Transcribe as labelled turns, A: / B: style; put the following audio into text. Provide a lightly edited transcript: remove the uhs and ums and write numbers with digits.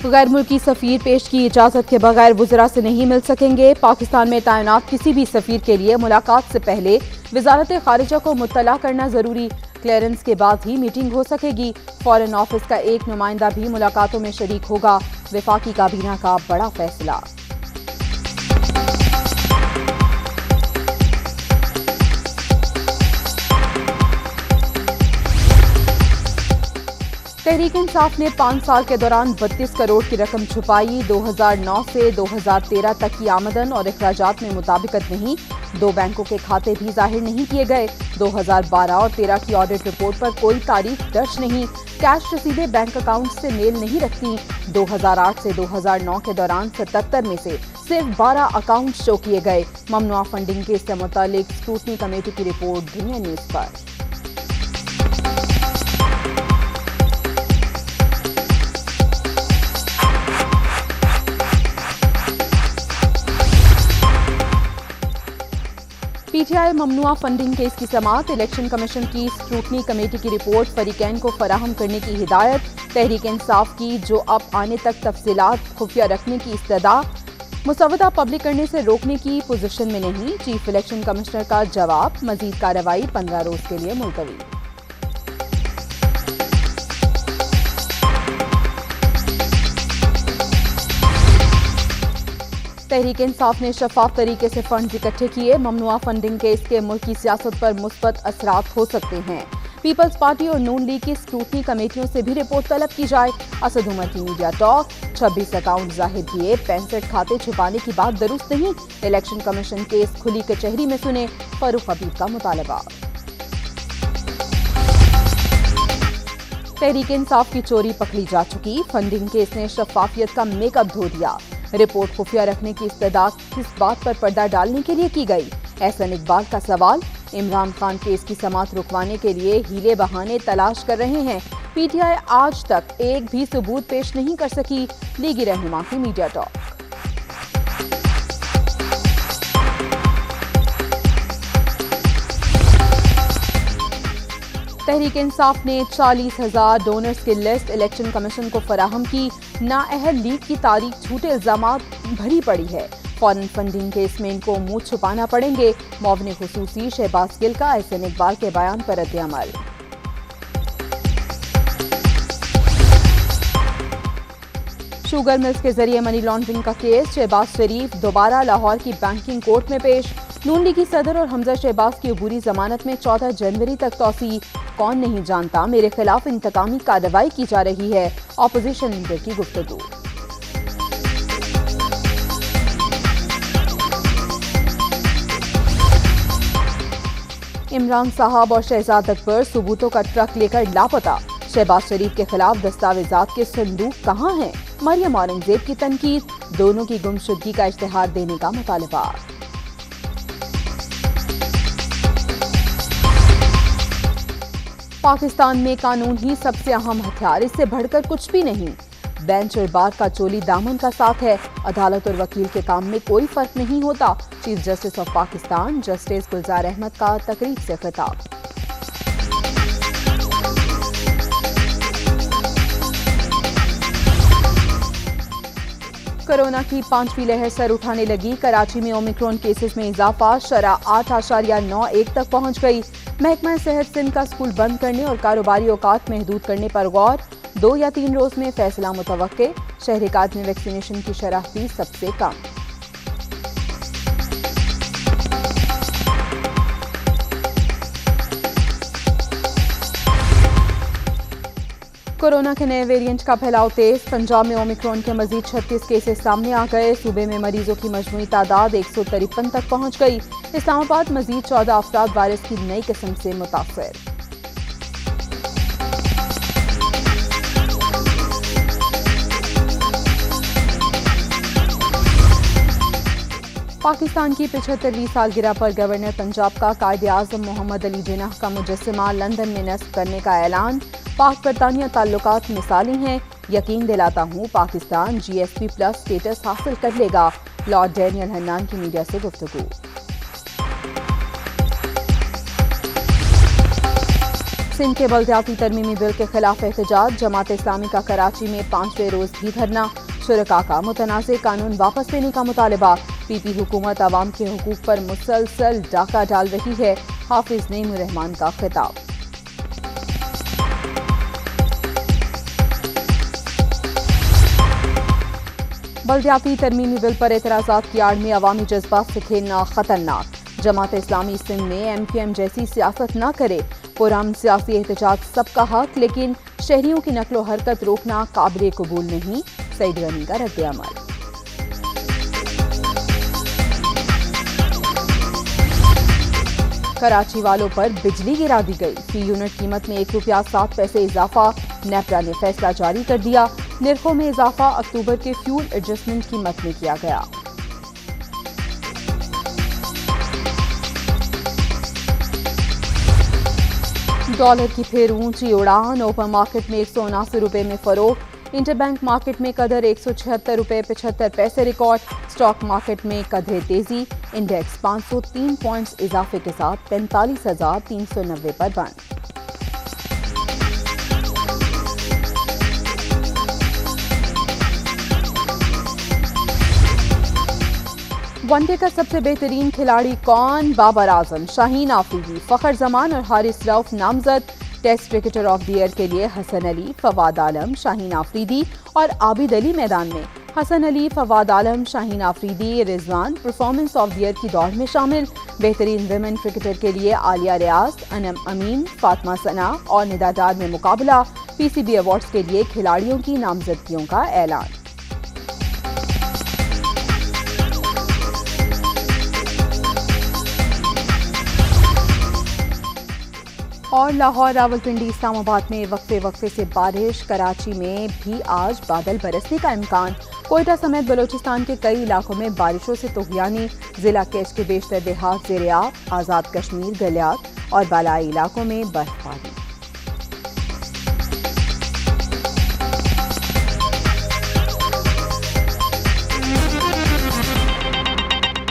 A: गैर मुल्की सफीर पेश की इजाजत के बगैर वुज़रा से नहीं मिल सकेंगे। पाकिस्तान में तैनात किसी भी सफीर के लिए मुलाकात से पहले वजारत खारिजा को मुत्तला करना जरूरी। क्लियरेंस के बाद ही मीटिंग हो सकेगी। फॉरेन ऑफिस का एक नुमाइंदा भी मुलाकातों में शरीक होगा। वफाकी काबीना का बड़ा फैसला। तहरीक इंसाफ ने 5 साल के दौरान 32 करोड़ की रकम छुपाई। 2009 से 2013 तक की आमदन और अखराजात में मुताबिकत नहीं। 2 बैंकों के खाते भी जाहिर नहीं किए गए। 2012 और 13 की ऑडिट रिपोर्ट पर कोई तारीख दर्ज नहीं। कैश रसीदें बैंक अकाउंट से मेल नहीं रखती। 2008 से 2009 के दौरान 77 में से सिर्फ 12 अकाउंट शो किए गए। ममनुआ फंडिंग केस से मुतालिक स्क्रूटनी कमेटी की रिपोर्ट दुनिया न्यूज पर। पीटीआई ममनुआ फंडिंग केस की समाअत। इलेक्शन कमीशन की स्क्रूटनी कमेटी की रिपोर्ट फरीकैन को फराहम करने की हिदायत। तहरीक इंसाफ की जो अब आने तक तफसीलात खुफिया रखने की इस्तदा मुसवदा पब्लिक करने से रोकने की पोजीशन में नहीं। चीफ इलेक्शन कमिश्नर का जवाब। मजीद कार्रवाई 15 रोज के लिए मुलतवी। तहरीक इंसाफ ने शफाफ तरीके से फंड इकट्ठे किए। ममनुआ फंडिंग केस के मुल्की सियासत पर मुस्बत असरात हो सकते हैं। पीपल्स पार्टी और नून लीग की स्क्रूटनी कमेटियों से भी रिपोर्ट तलब की जाए। असद उमर की मीडिया टॉक। 26 अकाउंट जाहिर किए, 65 खाते छुपाने की बात दुरुस्त नहीं। इलेक्शन कमीशन केस खुली कचहरी में सुने। फारूक हबीब का मुतालबा। तहरीक इंसाफ की चोरी पकड़ी जा चुकी। फंडिंग केस ने शफाफियत का मेकअप धो दिया। रिपोर्ट खुफिया रखने की इस्तदा किस बात पर पर्दा डालने के लिए की गई। एहसन इकबाल का सवाल। इमरान खान केस की समाअत रुकवाने के लिए हीले बहाने तलाश कर रहे हैं। पीटीआई आज तक एक भी सबूत पेश नहीं कर सकी। लीगी रहनुमा की मीडिया टॉक। तहरीक इंसाफ ने 40,000 डोनर्स की लिस्ट इलेक्शन कमीशन को फराहम की। नाअहल लीग की तारीख झूठे इल्जामात भरी पड़ी है। फॉरेन फंडिंग केस में इनको मुंह छुपाना पड़ेंगे। मुआविन खुसूसी शहबाज गिल का एहसन इकबाल के बयान पर रद्द-ए-अमल। शुगर मिल्स के जरिए मनी लॉन्ड्रिंग का केस। शहबाज शरीफ दोबारा लाहौर की बैंकिंग कोर्ट में पेश। नून लीगी सदर और हमजा शहबाज की अबूरी जमानत में 14 जनवरी तक तौसी। कौन नहीं जानता मेरे खिलाफ इंतकामी कार्रवाई की जा रही है। ऑपोजिशन लीडर की गुफ्तगू। इमरान साहब और शहजाद अकबर सबूतों का ट्रक लेकर लापता। शहबाज शरीफ के खिलाफ दस्तावेजात के संदूक कहां हैं। मरियम औरंगजेब की तनकीद। दोनों की गुमशुदगी का इश्तिहार देने का मुतालबा। पाकिस्तान में कानून ही सबसे अहम हथियार, इससे बढ़कर कुछ भी नहीं। बेंच और बार का चोली दामन का साथ है। अदालत और वकील के काम में कोई फर्क नहीं होता। Chief justice of Pakistan justice Gulzar Ahmed का तकरीब से खिताब। कोरोना की 5वीं लहर सर उठाने लगी। कराची में ओमिक्रॉन केसेस में इजाफा। शरह 8.91 तक पहुंच गई। महकमा सेहत सिंध का स्कूल बंद करने और कारोबारी औकात महदूद करने पर गौर। 2 या 3 रोज में फैसला मुतवक्के। शहरिकात में वैक्सीनेशन की शरह भी सबसे कम। कोरोना के नए वेरिएंट का फैलाव तेज। पंजाब में ओमिक्रॉन के मजीद 36 केसेस सामने आ गए। सूबे में मरीजों की मजमूई तादाद 153 तक पहुंच गई। इस्लामाबाद मजीद 14 अफराद वायरस की नई किस्म से मुतासर। पाकिस्तान की 75वीं सालगिरह पर गवर्नर पंजाब का कायद-ए-आज़म मोहम्मद अली जिन्नाह का मुजस्समा लंदन में नस्ब करने का ऐलान। पाक बरतानिया ताल्लुकात मिसाली हैं। यकीन दिलाता हूँ पाकिस्तान GSP प्लस स्टेटस हासिल कर लेगा। लॉर्ड डैनियल हन्नान की मीडिया से गुफ्तगू। सिंध के बल्दियाती तरमीमी बिल के खिलाफ एहतजाज। जमात इस्लामी का कराची में 5वें रोज भी धरना। शुरका का मुतनाज़ कानून वापस लेने का मुतालबा। पीपी हुकूमत अवाम के हुकूक पर मुसलसल डाका डाल रही है। हाफिज नईम रहमान का खिताब। बल्दियाती तरमीमी बिल पर एतराज़ात की आड़ में अवामी जज्बात से खेलना खतरनाक। जमात इस्लामी सिंध में MQM जैसी सियासत न करे। पुरअमन सियासी एहतजाज सबका हक, लेकिन शहरियों की नकलो हरकत रोकना काबिल कबूल नहीं। सईद गनी का रद्द-ए-अमल। कराची वालों पर बिजली गिरा दी गई। फी यूनिट कीमत में ₹1.07 इजाफा। नेपरा ने फैसला जारी कर दिया। निर्खों में इजाफा अक्टूबर के फ्यूल एडजस्टमेंट कीमत में किया गया। डॉलर की फिर ऊंची उड़ान। ओपन मार्केट में ₹179 में फरोख्त। इंटरबैंक मार्केट में कदर ₹176.75 रिकॉर्ड। स्टॉक मार्केट में कदर तेजी। इंडेक्स 503 पॉइंट्स इजाफे के साथ 45,390 पर बंद। वनडे का सबसे बेहतरीन खिलाड़ी कौन? बाबर आजम, शाहीन आफरीदी, फखर जमान और हारिस रऊफ नामजद। Test cricketer of the year के लिए हसन अली, फवाद आलम, शाहीन आफरीदी और आबिद अली मैदान में। Hasan Ali, Fawad Alam, Shaheen Afridi, Rizwan performance of the year की दौड़ में शामिल। बेहतरीन विमेन क्रिकेटर के लिए आलिया रियाज, अनम अमीन, फातिमा सना और निदा डार में मुकाबला। PCB अवार्ड्स के लिए खिलाड़ियों की नामजदगियों का ऐलान। और लाहौर, रावलपिंडी, इस्लामाबाद में वक्फे से बारिश। कराची में भी आज बादल बरसने का इम्कान। कोयटा समेत बलोचिस्तान के कई इलाकों में बारिशों से तूफ़ानी। जिला केच के बेशतर देहात ज़ेर-ए-आब। आज़ाद कश्मीर, गलियात और बालाई इलाकों में बर्फबारी।